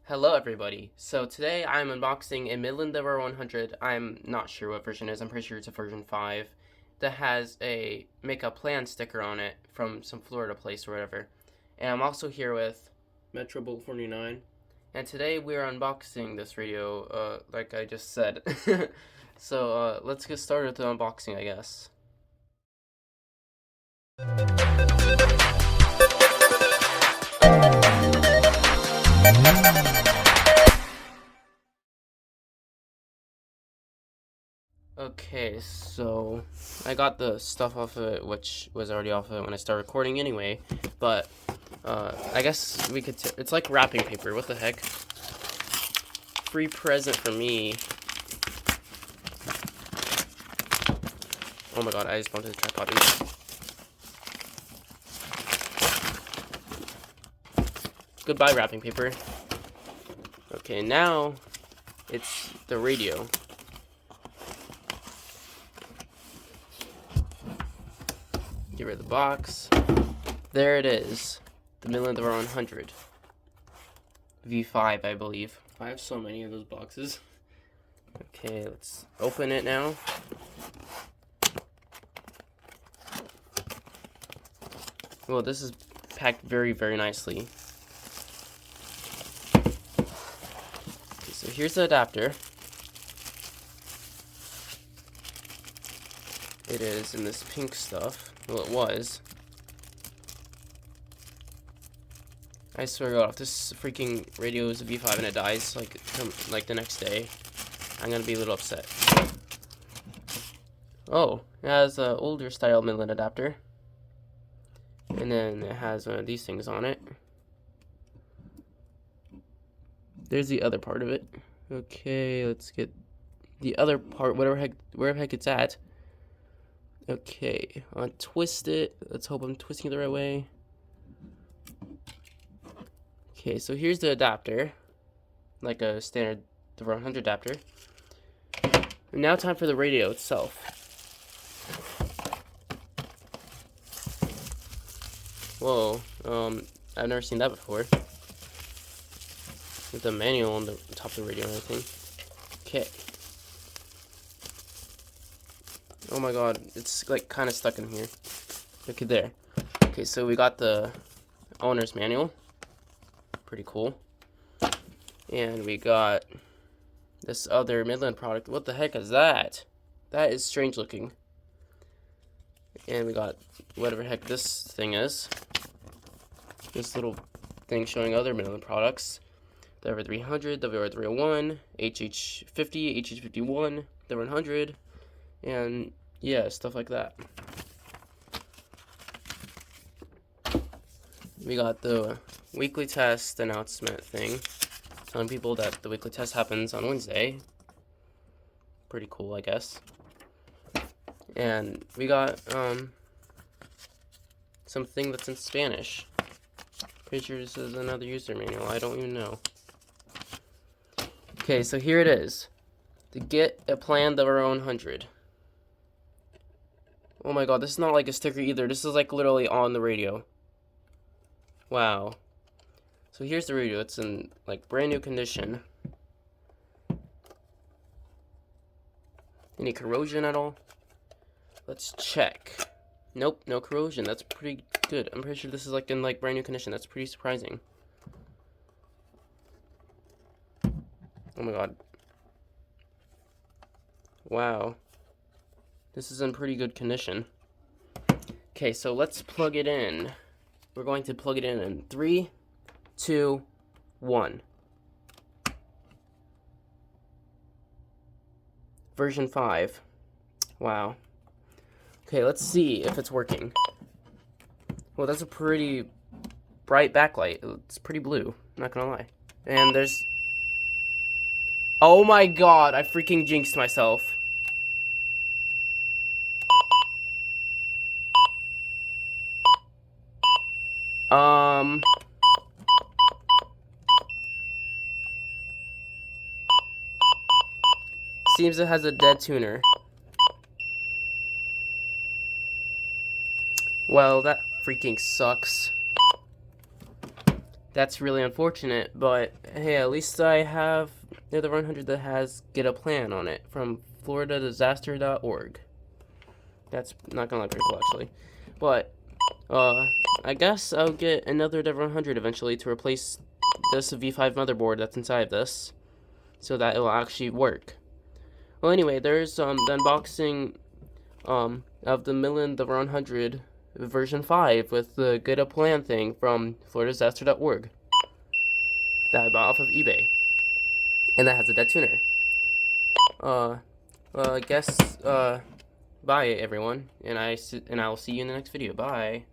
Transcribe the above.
Hello everybody. So today I'm unboxing a Midland Wr-100. I'm not sure what version it is. I'm pretty sure it's a version 5 that has a make a plan sticker on it from some Florida place or whatever. And I'm also here with Metro Bolt 49. And today we're unboxing this radio, like I just said. So let's get started with the unboxing, I guess. Okay, so I got the stuff off of it, which was already off of it when I started recording anyway, but I guess we could, it's like wrapping paper, what the heck? Free present for me. Oh my god, I just bumped into the tripod. Goodbye, wrapping paper. Okay, now it's the radio. Get rid of the box. There it is. The Midland Wr-100. V5, I believe. I have so many of those boxes. Okay, let's open it now. Well, this is packed very, very nicely. Okay, so here's the adapter. It is in this pink stuff. Well, it was. I swear to God, if this freaking radio is a V5 and it dies like the next day, I'm gonna be a little upset. Oh, it has an older style Midland adapter. And then it has one of these things on it. There's the other part of it. Okay, let's get the other part, wherever heck it's at. Okay, untwist it. Let's hope I'm twisting it the right way. Okay, so here's the adapter, like a standard Wr-100 adapter. And now time for the radio itself. Whoa, I've never seen that before. With the manual on the top of the radio and everything. Okay. Oh my god, it's like kind of stuck in here. Look at there. Okay, so we got the owner's manual. Pretty cool. And we got this other Midland product. What the heck is that? That is strange looking. And we got whatever heck this thing is. This little thing showing other Midland products. The Wr-300, the Wr-301, HH50, HH51, the Wr-100, and yeah, stuff like that. We got the weekly test announcement thing, telling people that the weekly test happens on Wednesday. Pretty cool, I guess. And we got something that's in Spanish. Pretty sure this is another user manual. I don't even know. Okay, so here it is. To get a plan the Wr-100. Oh my god, this is not like a sticker either. This is like literally on the radio. Wow. So here's the radio. It's in like brand new condition. Any corrosion at all? Let's check. Nope, no corrosion. That's pretty good. I'm pretty sure this is like in like brand new condition. That's pretty surprising. Oh my god. Wow. This is in pretty good condition. Okay, so let's plug it in. We're going to plug it in 3, 2, 1. Version 5. Wow. Okay, let's see if it's working. Well, that's a pretty bright backlight. It's pretty blue, not gonna lie. And there's... Oh my god, I freaking jinxed myself. Seems it has a dead tuner. Well, that freaking sucks. That's really unfortunate, but hey, at least I have the Wr-100 that has Get a Plan on it from floridadisaster.org. That's not gonna look very cool, actually. But, I guess I'll get another Wr-100 eventually to replace this V5 motherboard that's inside of this, so that it will actually work. Well, anyway, there's the unboxing of the Midland the Wr-100 version 5 with the Get a Plan thing from floridadisaster.org that I bought off of eBay, and that has a dead tuner. I guess bye everyone, and I'll see you in the next video. Bye.